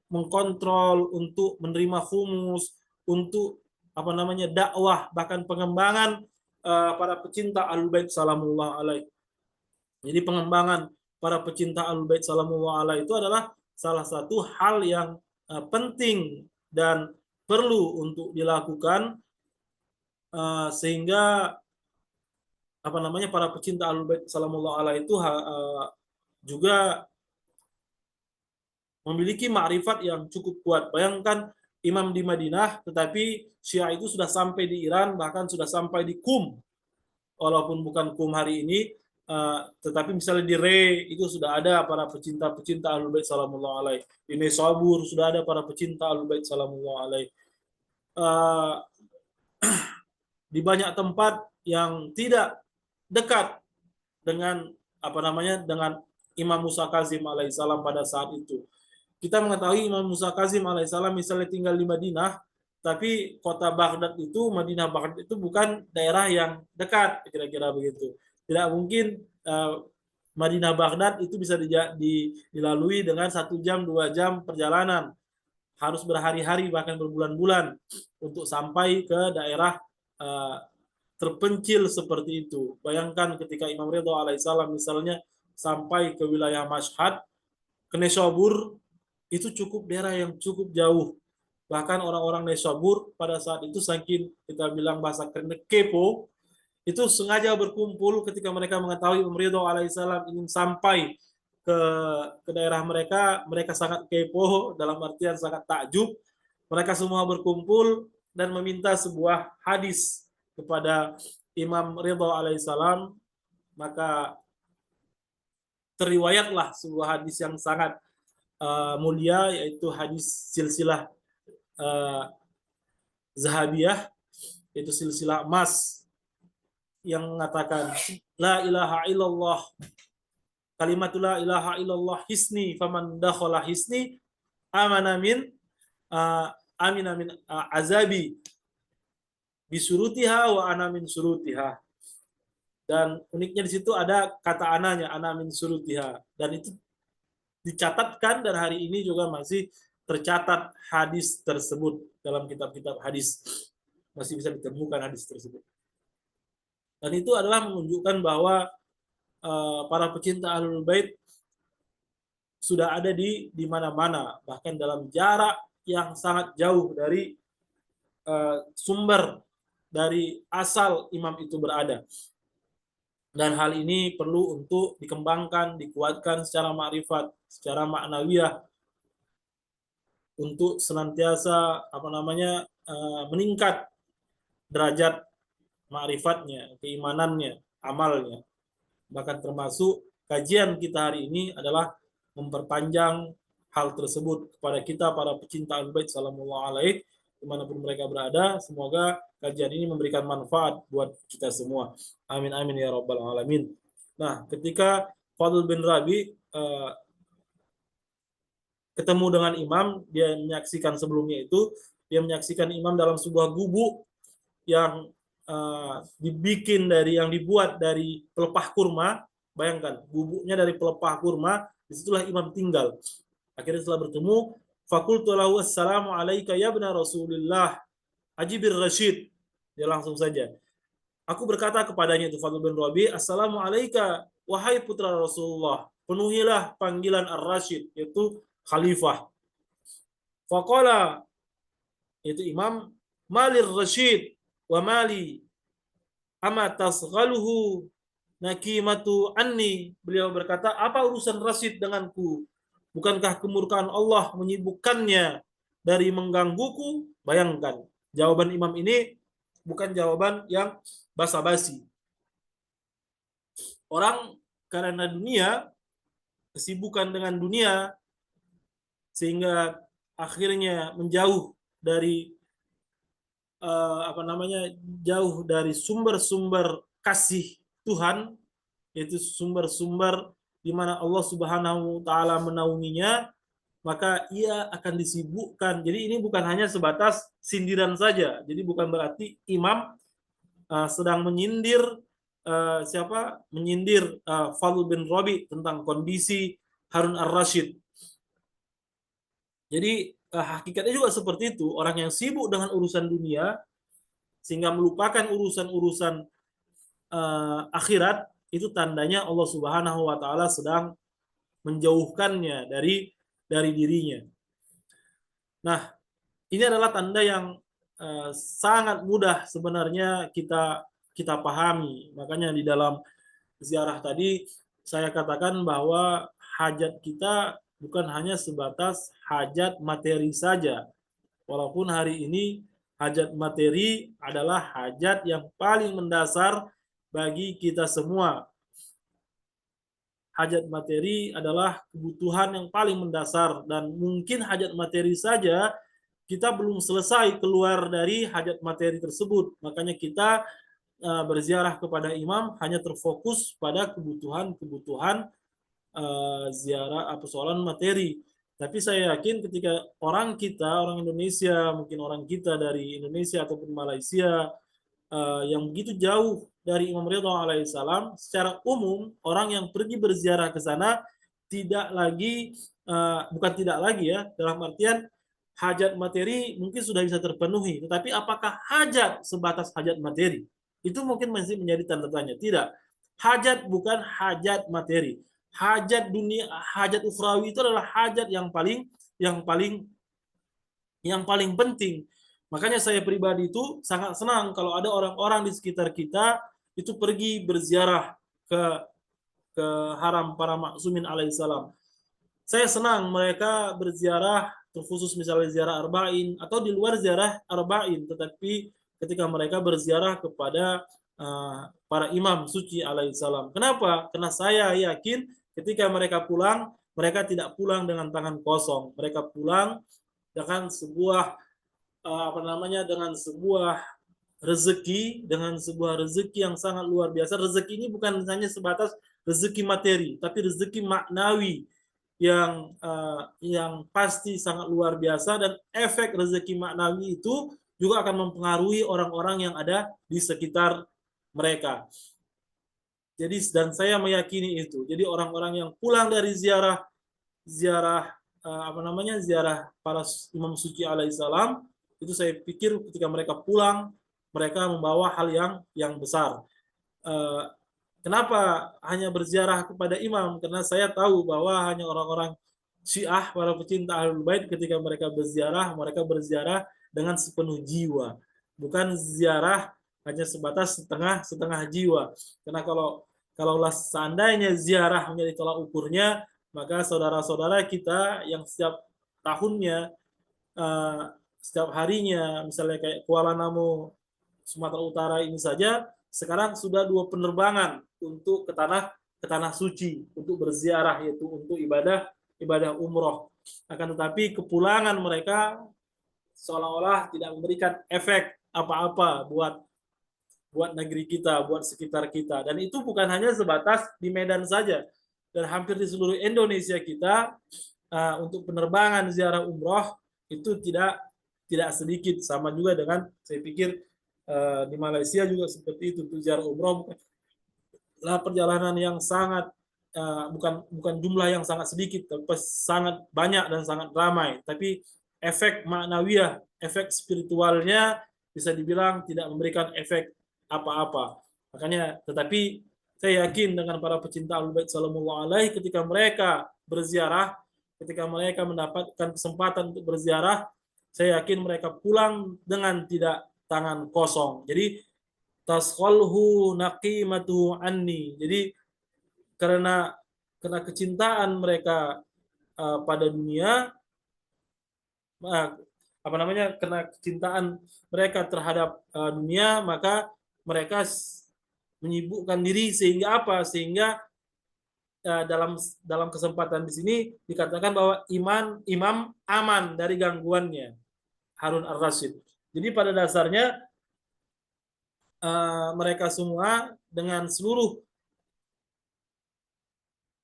mengkontrol, untuk menerima humus, untuk dakwah, bahkan pengembangan para pecinta Ahlul Bait salamullah alaih. Jadi pengembangan para pecinta Ahlul Bait salamullah alaih itu adalah salah satu hal yang penting dan perlu untuk dilakukan sehingga para pecinta Ahlul Bait salamullah alaih itu juga memiliki ma'rifat yang cukup kuat. Bayangkan imam di Madinah, tetapi Syiah itu sudah sampai di Iran, bahkan sudah sampai di Qum. Walaupun bukan Qum hari ini, tetapi misalnya di Re itu sudah ada para pecinta Ahlul Bait salamullah alaih. Di Nesabur sudah ada para pecinta Ahlul Bait salamullah alaih. Di banyak tempat yang tidak dekat dengan dengan Imam Musa Kazim alaihissalam pada saat itu. Kita mengetahui Imam Musa Kazim alaihissalam misalnya tinggal di Madinah, tapi kota Baghdad itu, Madinah Baghdad itu bukan daerah yang dekat, kira-kira begitu. Tidak mungkin Madinah Baghdad itu bisa dilalui dengan 1 jam, 2 jam perjalanan. Harus berhari-hari, bahkan berbulan-bulan untuk sampai ke daerah terpencil seperti itu. Bayangkan ketika Imam Ridha alaihissalam misalnya sampai ke wilayah Mashhad, ke Nesabur, itu cukup daerah yang cukup jauh. Bahkan orang-orang Nesabur pada saat itu saking kita bilang bahasa kepo, itu sengaja berkumpul ketika mereka mengetahui Imam Ridha alaihissalam ingin sampai ke daerah mereka. Mereka sangat kepo, dalam artian sangat takjub. Mereka semua berkumpul dan meminta sebuah hadis kepada Imam Ridha alaihissalam. Maka teriwayatlah sebuah hadis yang sangat mulia, yaitu hadis silsilah zahabiyah, yaitu silsilah emas, yang mengatakan la ilaha illallah, kalimatul la ilaha illallah hisni, faman dakhala hisni amana min azabi bisurutiha wa ana min surutiha. Dan uniknya di situ ada kata ananya, ana min surutiha, dan itu dicatatkan dan hari ini juga masih tercatat hadis tersebut dalam kitab-kitab hadis, masih bisa ditemukan hadis tersebut. Dan itu adalah menunjukkan bahwa para pecinta Ahlul Bait sudah ada di mana-mana, bahkan dalam jarak yang sangat jauh dari sumber, dari asal imam itu berada. Dan hal ini perlu untuk dikembangkan, dikuatkan secara ma'rifat, secara maknawiyah, untuk senantiasa meningkat derajat ma'rifatnya, keimanannya, amalnya. Bahkan termasuk kajian kita hari ini adalah memperpanjang hal tersebut kepada kita para pecinta Ahlul Bait salamullah alaih dimanapun mereka berada. Semoga kajian ini memberikan manfaat buat kita semua. Amin amin ya rabbal alamin. Nah, ketika Fadl bin Rabi ketemu dengan imam, dia menyaksikan sebelumnya itu, dia menyaksikan imam dalam sebuah gubuk yang dibuat dari pelepah kurma. Bayangkan, gubuknya dari pelepah kurma, disitulah imam tinggal. Akhirnya setelah bertemu, fakultu lahu assalamu alaika ya ibna Rasulillah Ajibir Rashid. Dia langsung saja. Aku berkata kepadanya itu Fadl bin Rabi, assalamu alaika wahai putra Rasulullah, penuhilah panggilan Ar-Rashid, yaitu khalifah. Faqala, yaitu imam, malir Rashid wa mali, ama tasghaluhu nakimatu anni. Beliau berkata, apa urusan Rasid denganku? Bukankah kemurkaan Allah menyibukkannya dari menggangguku? Bayangkan, jawaban imam ini bukan jawaban yang basa-basi. Orang karena dunia, kesibukan dengan dunia, sehingga akhirnya menjauh dari jauh dari sumber-sumber kasih Tuhan, yaitu sumber-sumber di mana Allah Subhanahu wa taala menaunginya, maka ia akan disibukkan. Jadi ini bukan hanya sebatas sindiran saja. Jadi bukan berarti imam sedang menyindir menyindir Fadl bin Rabi tentang kondisi Harun ar-Rasyid. Jadi hakikatnya juga seperti itu. Orang yang sibuk dengan urusan dunia sehingga melupakan urusan-urusan akhirat, itu tandanya Allah Subhanahu wa taala sedang menjauhkannya dari dirinya. Nah, ini adalah tanda yang sangat mudah sebenarnya kita pahami. Makanya di dalam ziarah tadi saya katakan bahwa hajat kita bukan hanya sebatas hajat materi saja. Walaupun hari ini hajat materi adalah hajat yang paling mendasar bagi kita semua. Hajat materi adalah kebutuhan yang paling mendasar, dan mungkin hajat materi saja kita belum selesai keluar dari hajat materi tersebut. Makanya kita berziarah kepada imam hanya terfokus pada kebutuhan ziarah persoalan materi. Tapi saya yakin ketika orang Indonesia, mungkin orang kita dari Indonesia ataupun Malaysia yang begitu jauh dari Imam Ridha alaihissalam, secara umum orang yang pergi berziarah ke sana bukan tidak lagi ya, dalam artian hajat materi mungkin sudah bisa terpenuhi, tetapi apakah hajat sebatas hajat materi? Itu mungkin masih menjadi tanda tanya. Tidak. Hajat bukan hajat materi. Hajat dunia, hajat ukhrawi itu adalah hajat yang paling penting. Makanya saya pribadi itu sangat senang kalau ada orang-orang di sekitar kita itu pergi berziarah ke haram para maksumin alaihissalam. Saya senang mereka berziarah, terkhusus misalnya ziarah arba'in atau di luar ziarah arba'in, tetapi ketika mereka berziarah kepada para imam suci alaihissalam. Kenapa? Karena saya yakin ketika mereka pulang, mereka tidak pulang dengan tangan kosong. Mereka pulang dengan sebuah dengan sebuah rezeki yang sangat luar biasa. Rezeki ini bukan hanya sebatas rezeki materi, tapi rezeki maknawi yang pasti sangat luar biasa, dan efek rezeki maknawi itu juga akan mempengaruhi orang-orang yang ada di sekitar mereka. Jadi, dan saya meyakini itu. Jadi orang-orang yang pulang dari ziarah para imam suci alaihissalam, itu saya pikir ketika mereka pulang, mereka membawa hal yang besar. Kenapa hanya berziarah kepada imam? Karena saya tahu bahwa hanya orang-orang Syiah, para pecinta Ahlul Bait, ketika mereka berziarah dengan sepenuh jiwa, bukan ziarah hanya sebatas setengah jiwa. Karena kalaulah seandainya ziarah menjadi tolak ukurnya, maka saudara-saudara kita yang setiap tahunnya, setiap harinya, misalnya kayak Kuala Namu, Sumatera Utara ini saja, sekarang sudah 2 penerbangan untuk ke tanah suci untuk berziarah, yaitu untuk ibadah umroh. Akan tetapi kepulangan mereka seolah-olah tidak memberikan efek apa-apa buat negeri kita, buat sekitar kita. Dan itu bukan hanya sebatas di Medan saja, dan hampir di seluruh Indonesia kita untuk penerbangan ziarah umroh itu tidak sedikit. Sama juga dengan, saya pikir di Malaysia juga seperti itu. Untuk ziarah umroh bukanlah perjalanan yang sangat bukan jumlah yang sangat sedikit, tapi sangat banyak dan sangat ramai. Tapi efek maknawiyah, efek spiritualnya bisa dibilang tidak memberikan efek apa-apa. Makanya, tetapi saya yakin dengan para pecinta Ahlul Bait sallallahu alaihi, ketika mereka berziarah, ketika mereka mendapatkan kesempatan untuk berziarah, saya yakin mereka pulang dengan tidak tangan kosong. Jadi tasqalhu naqimatu anni. Jadi karena kecintaan mereka pada dunia, apa namanya, karena kecintaan mereka terhadap dunia, maka mereka menyibukkan diri sehingga apa? Sehingga dalam kesempatan di sini dikatakan bahwa imam aman dari gangguannya, Harun ar-Rasyid. Jadi pada dasarnya mereka semua dengan seluruh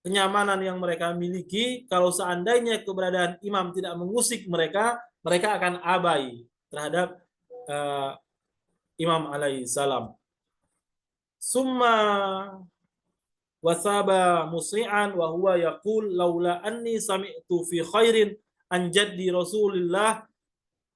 kenyamanan yang mereka miliki, kalau seandainya keberadaan imam tidak mengusik mereka, mereka akan abai terhadap imam alaihi salam. Summa wasaba musri'an wa huwa yaqul laula anni sami'tu fi khairin an jaddi Rasulillah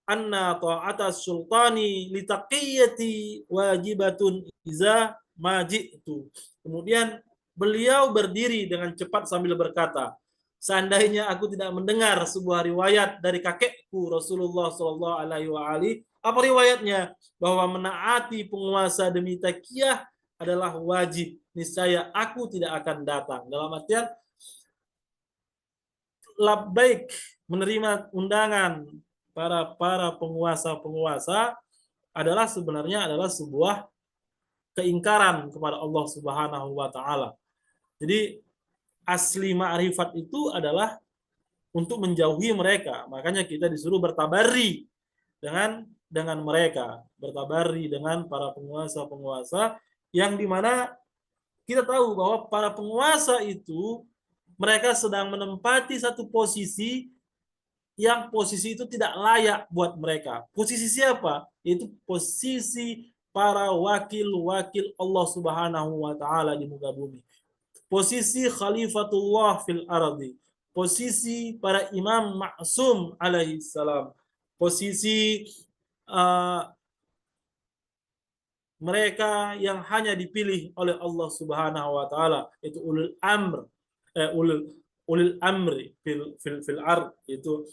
anna ta'ata sultani litaqiyati wajibatun iza maji'tu. Kemudian beliau berdiri dengan cepat sambil berkata, seandainya aku tidak mendengar sebuah riwayat dari kakekku Rasulullah Shallallahu Alaihi Wasallam, apa riwayatnya? Bahwa menaati penguasa demi takiyah adalah wajib, niscaya aku tidak akan datang. Dalam artian labbaik, menerima undangan para penguasa adalah sebenarnya adalah sebuah keingkaran kepada Allah Subhanahu wa taala. Jadi asli ma'rifat itu adalah untuk menjauhi mereka. Makanya kita disuruh bertabari dengan mereka, bertabari dengan para penguasa-penguasa yang dimana kita tahu bahwa para penguasa itu mereka sedang menempati satu posisi yang posisi itu tidak layak buat mereka. Posisi siapa? Yaitu posisi para wakil-wakil Allah Subhanahu wa taala di muka bumi. Posisi khalifatullah fil ardi. Posisi para imam maksum alaihi salam. Posisi mereka yang hanya dipilih oleh Allah Subhanahu wa taala, itu ulul amr, ulul amri fil ard, itu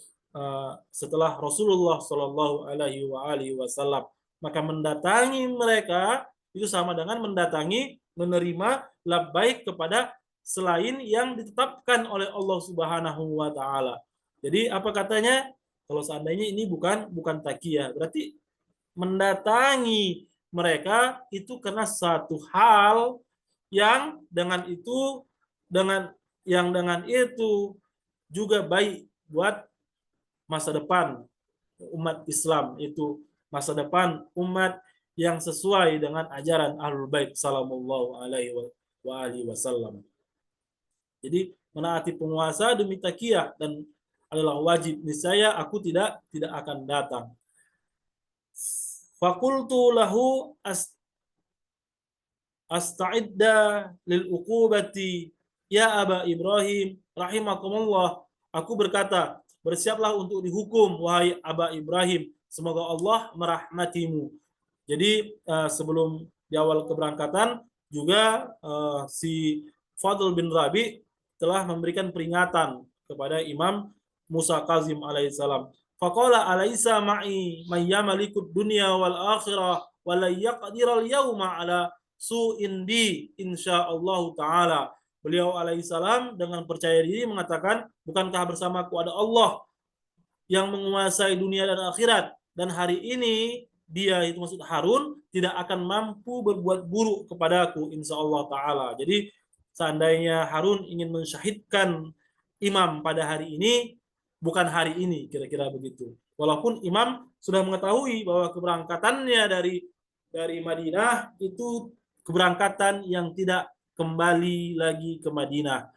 setelah Rasulullah Shallallahu Alaihi Wasallam. Maka mendatangi mereka itu sama dengan menerima labbaik kepada selain yang ditetapkan oleh Allah Subhanahu wa taala. Jadi apa katanya? Kalau seandainya ini bukan takiyah, berarti mendatangi mereka itu karena satu hal yang dengan itu juga baik buat masa depan umat Islam, itu masa depan umat yang sesuai dengan ajaran Ahlul Bait sallallahu alaihi wasallam. Jadi menaati penguasa demi takiyah dan adalah wajib, niscaya aku tidak akan datang. Fakultu lahu asta'idda lil uqubati ya Aba Ibrahim rahimakumullah. Aku berkata, bersiaplah untuk dihukum wahai Aba Ibrahim, semoga Allah merahmatimu. Jadi sebelum di awal keberangkatan juga si Fadl bin Rabi telah memberikan peringatan kepada Imam Musa Kazim alaihissalam. Faqala alaysa ma'i may yamlikud dunya wal akhirah wa la yaqdiral yawma ala su'in bi insyaallah taala. Beliau alaihissalam dengan percaya diri mengatakan, bukankah bersamaku ada Allah yang menguasai dunia dan akhirat, dan hari ini dia, itu maksud Harun, tidak akan mampu berbuat buruk kepadaku insyaallah taala. Jadi seandainya Harun ingin mensyahidkan imam pada hari ini, bukan hari ini, kira-kira begitu. Walaupun imam sudah mengetahui bahwa keberangkatannya dari Madinah itu keberangkatan yang tidak kembali lagi ke Madinah.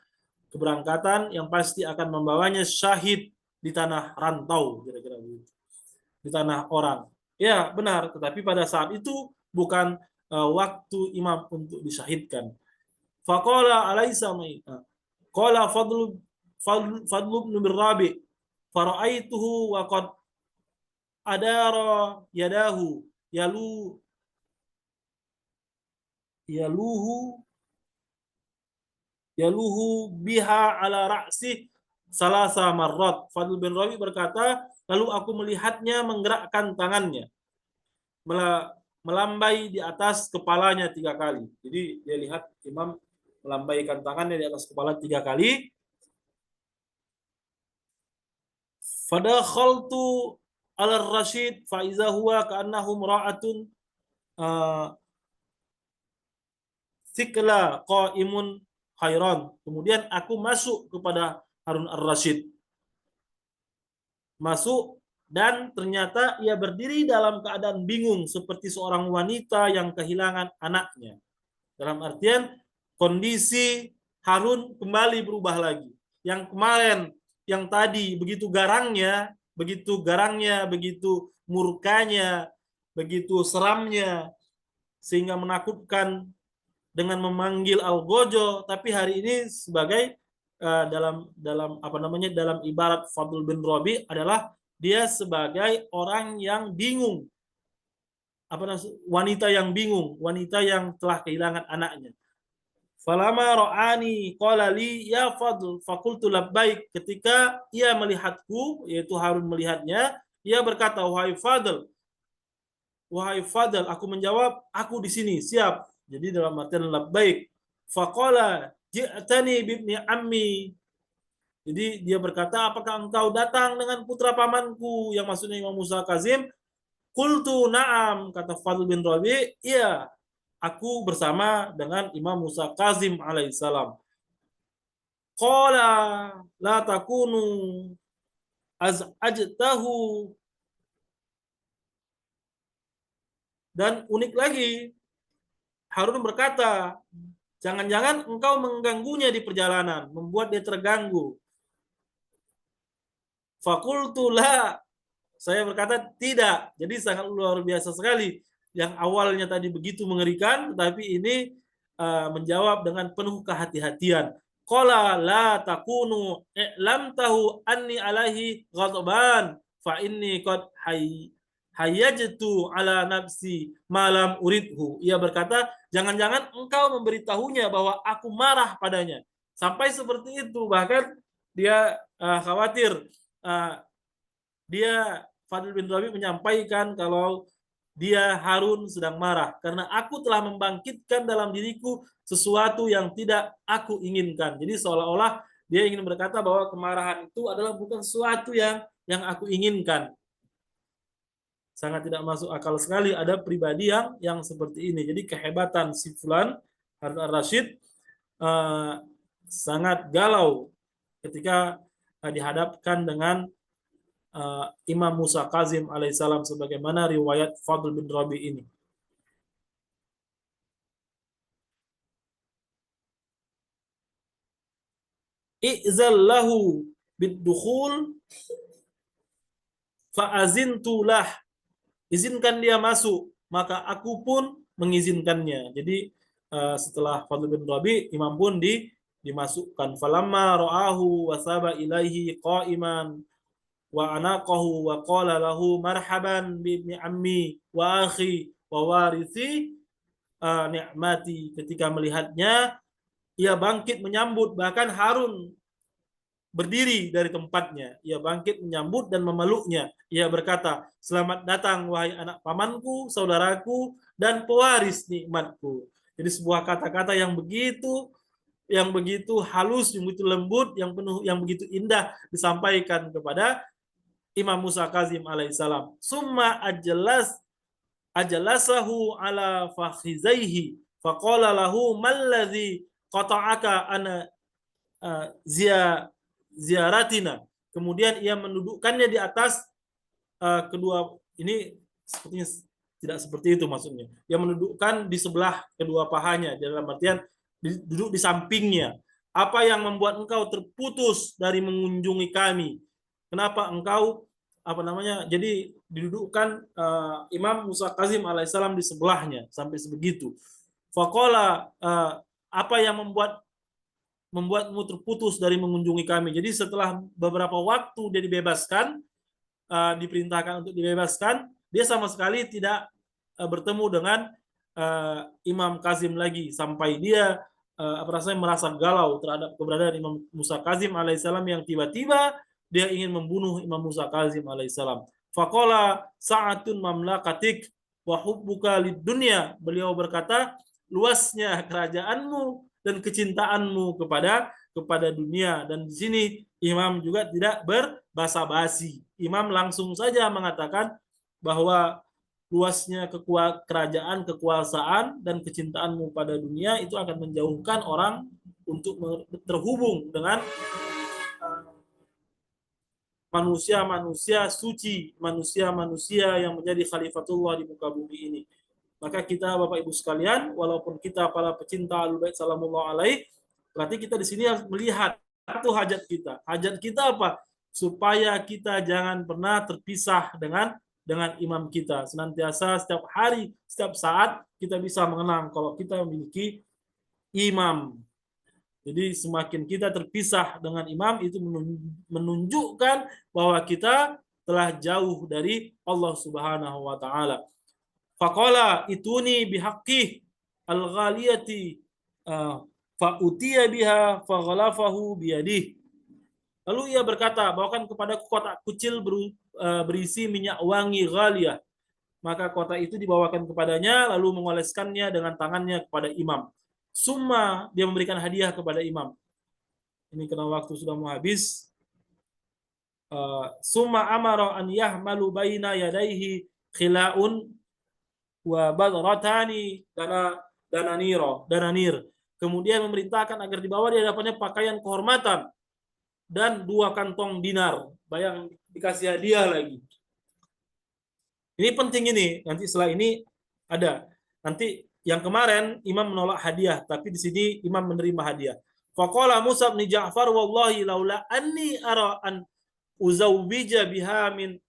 Keberangkatan yang pasti akan membawanya syahid di tanah rantau, kira-kira begitu. Di tanah orang. Ya, benar, tetapi pada saat itu bukan waktu imam untuk disyahidkan. Faqala alaysa ma'ina. Qala Fadlu bin Rabi' fara'aituhu wa qad adara yadahu yaluhu biha ala ra'si salasa marrat. Fadl bin Rabi berkata, lalu aku melihatnya menggerakkan tangannya melambai di atas kepalanya 3 kali. Jadi dia lihat imam melambaikan tangannya di atas kepala 3 kali. Fadakhaltu ala Rasyid fa iza huwa ka'annahu imra'atun sikla qa'imun khairan. Kemudian aku masuk kepada Harun ar-Rasyid. Masuk dan ternyata ia berdiri dalam keadaan bingung seperti seorang wanita yang kehilangan anaknya. Dalam artian kondisi Harun kembali berubah lagi. Yang kemarin, yang tadi begitu garangnya, begitu murkanya, begitu seramnya, sehingga menakutkan dengan memanggil Al-Gojo, tapi hari ini sebagai dalam ibarat Fadl bin Rabi adalah dia sebagai orang yang bingung, wanita yang bingung, wanita yang telah kehilangan anaknya. Falama ra'ani qala li ya Fadl fakultu labbaik. Ketika ia melihatku, yaitu Harun melihatnya, ia berkata, wahai Fadl, aku menjawab, aku di sini, siap. Jadi dalam artian labbaik. Faqala ji'tani bibni ammi. Jadi dia berkata, apakah engkau datang dengan putra pamanku, yang maksudnya Imam Musa Kazim? Qultu na'am, kata Fadl bin Rabi, iya, aku bersama dengan Imam Musa Kazim alaihissalam. Qala la takunu az'ajtahu. Dan unik lagi, Harun berkata, jangan-jangan engkau mengganggunya di perjalanan, membuat dia terganggu. Fakultu la, saya berkata tidak. Jadi sangat luar biasa sekali. Yang awalnya tadi begitu mengerikan, tetapi ini menjawab dengan penuh kehati-hatian. Qala la takunu lam tahu anni alaihi ghadban fa inni qad hayyajtu ala nafsi malam uridhu. Ia berkata, jangan-jangan engkau memberitahunya bahwa aku marah padanya. Sampai seperti itu, bahkan dia khawatir. Dia Fadl bin Rabi menyampaikan kalau dia Harun sedang marah karena aku telah membangkitkan dalam diriku sesuatu yang tidak aku inginkan. Jadi seolah-olah dia ingin berkata bahwa kemarahan itu adalah bukan sesuatu yang aku inginkan. Sangat tidak masuk akal sekali ada pribadi yang seperti ini. Jadi kehebatan si fulan Harun ar-Rasyid sangat galau ketika dihadapkan dengan Imam Musa Kazim alaihissalam, sebagaimana riwayat Fadl bin Rabi ini. I'zallahu bid-dukhul fa'azintu lah. Izinkan dia masuk, maka aku pun mengizinkannya. Jadi setelah Fadl bin Rabi, imam pun dimasukkan. Falamma ra'ahu wasaba ilaihi qa'iman wa anaqahu wa qala lahu marhaban bi ibni ammi wa akhi wa warithi ni'mati. Ketika melihatnya, ia bangkit menyambut, bahkan Harun berdiri dari tempatnya. Ia bangkit menyambut dan memeluknya. Ia berkata, selamat datang wahai anak pamanku, saudaraku, dan pewaris nikmatku. Jadi sebuah kata-kata yang begitu halus, yang begitu lembut, yang begitu indah disampaikan kepada Imam Musa Kazim alaihissalam. Summa ajalasahu ala fakhizaihi faqala lahu malladzi qata'aka ana ziaratina. Kemudian ia mendudukkannya di atas kedua, ini sepertinya tidak seperti itu maksudnya. Ia mendudukkan di sebelah kedua pahanya, dalam artian duduk di sampingnya. Apa yang membuat engkau terputus dari mengunjungi kami? Kenapa engkau jadi didudukkan Imam Musa Kazim alaihissalam di sebelahnya sampai sebegitu. Faqala, apa yang membuatmu terputus dari mengunjungi kami? Jadi setelah beberapa waktu dia dibebaskan, diperintahkan untuk dibebaskan, dia sama sekali tidak bertemu dengan Imam Kazim lagi, sampai dia merasa galau terhadap keberadaan Imam Musa Kazim alaihissalam yang tiba-tiba dia ingin membunuh Imam Musa Kazim alaihissalam. Faqala sa'atun mamlakatik wa hubbuka lid-dunya. Beliau berkata, luasnya kerajaanmu dan kecintaanmu kepada dunia. Dan di sini Imam juga tidak berbasa-basi. Imam langsung saja mengatakan bahwa luasnya kerajaan, kekuasaan, dan kecintaanmu pada dunia itu akan menjauhkan orang untuk terhubung dengan manusia-manusia suci, manusia-manusia yang menjadi khalifatullah di muka bumi ini. Maka kita Bapak Ibu sekalian, walaupun kita para pecinta Ahlul Bait salamullah alaih, berarti kita di sini harus melihat satu hajat kita. Hajat kita apa? Supaya kita jangan pernah terpisah dengan imam kita. Senantiasa setiap hari, setiap saat kita bisa mengenang kalau kita memiliki imam. Jadi semakin kita terpisah dengan imam itu menunjukkan bahwa kita telah jauh dari Allah Subhanahu wa taala. Faqala ituni bihaqqi al-ghaliyati fa utiya biha fa ghalafahu biyadihi. Lalu ia berkata, bawakan kepadaku kotak kecil berisi minyak wangi ghaliyah. Maka kotak itu dibawakan kepadanya lalu mengoleskannya dengan tangannya kepada imam. Summa dia memberikan hadiah kepada imam. Ini karena waktu sudah mau habis. Summa amara an yahmalu baina yadaihi khila'un wa badratani dananir. Kemudian memerintahkan agar dibawa di hadapannya pakaian kehormatan dan 2 kantong dinar. Bayang dikasih hadiah lagi. Ini penting ini. Nanti setelah ini ada. Nanti yang kemarin imam menolak hadiah, tapi di sini imam menerima hadiah. Faqala Musa bin Ja'far wallahi laula anni ara an uzawwija biha min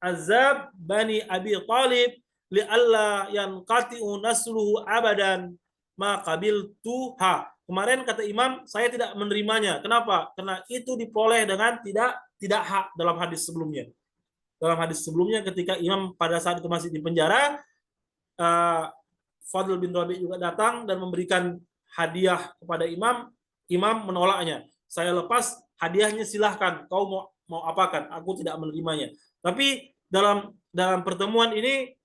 azab bani Abi Talib li'alla yanqati'u nasluhu abadan ma qabiltuha. Kemarin kata imam, saya tidak menerimanya. Kenapa? Karena itu diperoleh dengan tidak hak dalam hadis sebelumnya. Dalam hadis sebelumnya ketika imam pada saat itu masih di penjara, Fadl bin Rabi juga datang dan memberikan hadiah kepada imam. Imam menolaknya. Saya lepas hadiahnya, silahkan. Kau mau apakan? Aku tidak menerimanya. Tapi dalam pertemuan ini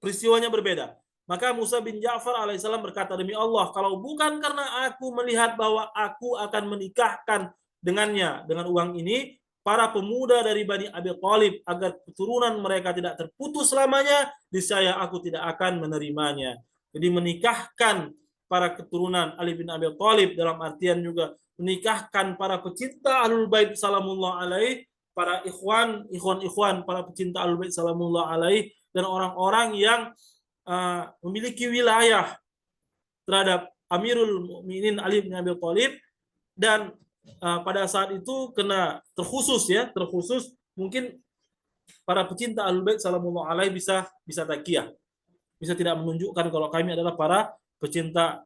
peristiwanya berbeda. Maka Musa bin Ja'far alaihissalam berkata, demi Allah, kalau bukan karena aku melihat bahwa aku akan menikahkan dengannya dengan uang ini para pemuda dari Bani Abi Thalib agar keturunan mereka tidak terputus selamanya, niscaya aku tidak akan menerimanya. Jadi menikahkan para keturunan Ali bin Abi Thalib dalam artian juga menikahkan para pecinta Ahlul Bait salamullah alaih, para ikhwan, para pecinta Ahlul Bait salamullah alaih, dan orang-orang yang memiliki wilayah terhadap Amirul Mukminin Ali bin Abi Thalib, dan pada saat itu kena terkhusus mungkin para pecinta Ahlul Bait salamullah alaih bisa takiyah, bisa tidak menunjukkan kalau kami adalah para pecinta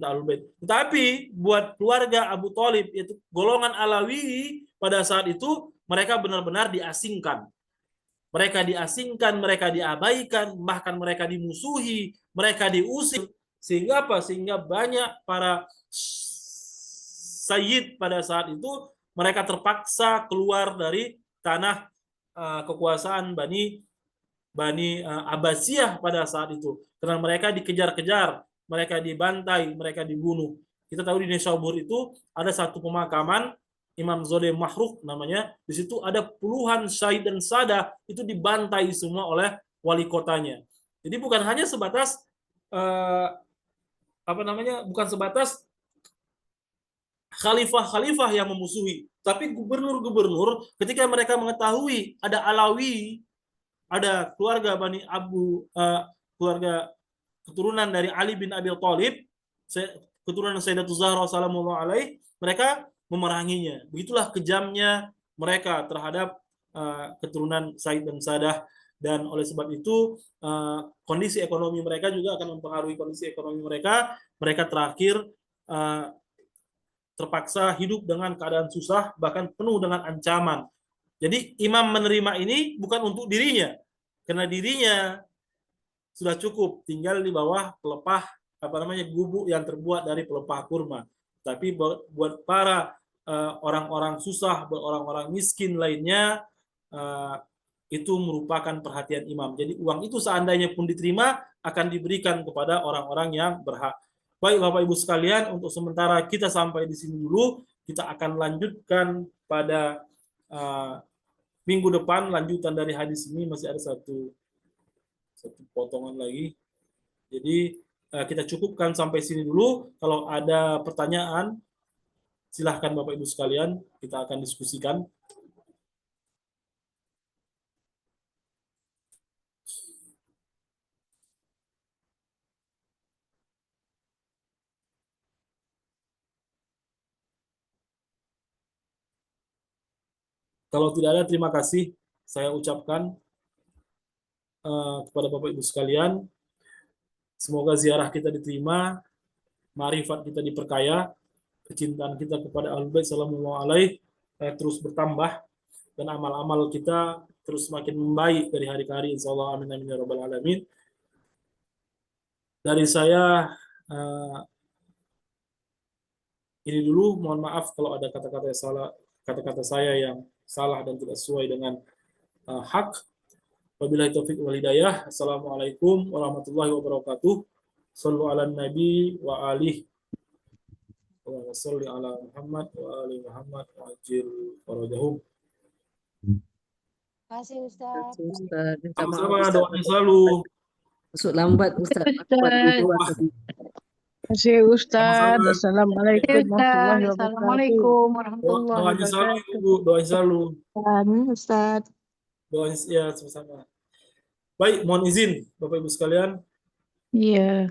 Ahlul Bait. Tetapi buat keluarga Abu Thalib, yaitu golongan Alawi, pada saat itu mereka benar-benar diasingkan. Mereka diasingkan, mereka diabaikan, bahkan mereka dimusuhi, mereka diusir. Sehingga apa? Sehingga banyak para sayyid pada saat itu mereka terpaksa keluar dari tanah kekuasaan Bani Abbasiyah pada saat itu. Karena mereka dikejar-kejar, mereka dibantai, mereka dibunuh. Kita tahu di Nishabur itu ada satu pemakaman Imam Zode Mahruk namanya. Di situ ada puluhan syahid dan sada itu dibantai semua oleh wali kotanya. Jadi bukan hanya sebatas bukan sebatas khalifah-khalifah yang memusuhi, tapi gubernur-gubernur ketika mereka mengetahui ada Alawi, ada keluarga Bani keluarga keturunan dari Ali bin Abi Thalib, keturunan Sayyidatul Zahra salamullah alaih, mereka memeranginya. Begitulah kejamnya mereka terhadap keturunan Said dan Sadah, dan oleh sebab itu kondisi ekonomi mereka juga akan mempengaruhi kondisi ekonomi mereka. Mereka terakhir terpaksa hidup dengan keadaan susah, bahkan penuh dengan ancaman. Jadi imam menerima ini bukan untuk dirinya, karena dirinya sudah cukup tinggal di bawah pelepah gubuk yang terbuat dari pelepah kurma. Tapi buat para orang-orang susah, buat orang-orang miskin lainnya, itu merupakan perhatian imam. Jadi uang itu seandainya pun diterima akan diberikan kepada orang-orang yang berhak. Baik Bapak Ibu sekalian, untuk sementara kita sampai di sini dulu. Kita akan lanjutkan pada minggu depan, lanjutan dari hadis ini masih ada satu potongan lagi. Jadi kita cukupkan sampai sini dulu. Kalau ada pertanyaan, silahkan Bapak Ibu sekalian, kita akan diskusikan. Kalau tidak ada, terima kasih saya ucapkan kepada Bapak Ibu sekalian. Semoga ziarah kita diterima, marifat kita diperkaya, kecintaan kita kepada Ahlul Bait sallallahu alaihi terus bertambah, dan amal-amal kita terus semakin membaik dari hari ke hari, insyaallah. Amin amin ya rabbal alamin. Dari saya ini dulu, mohon maaf kalau ada kata-kata saya yang salah dan tidak sesuai dengan hak. Wabillahi taufiq wal hidayah. Assalamualaikum warahmatullahi wabarakatuh. Shallu ala nabi wa alihi wa salli ala Muhammad wa ali Muhammad wa ajil farajahum. Terima kasih Ustaz. Sama-sama, doa selalu. Masuk lambat Ustaz. Terima kasih Ustaz. Assalamualaikum warahmatullahi wabarakatuh. Assalamualaikum warahmatullahi Doanya selalu, wabarakatuh. Ibu. Doanya selalu. Amin Ustaz. Doanya ya sama-sama. Baik, mohon izin Bapak Ibu sekalian. Iya.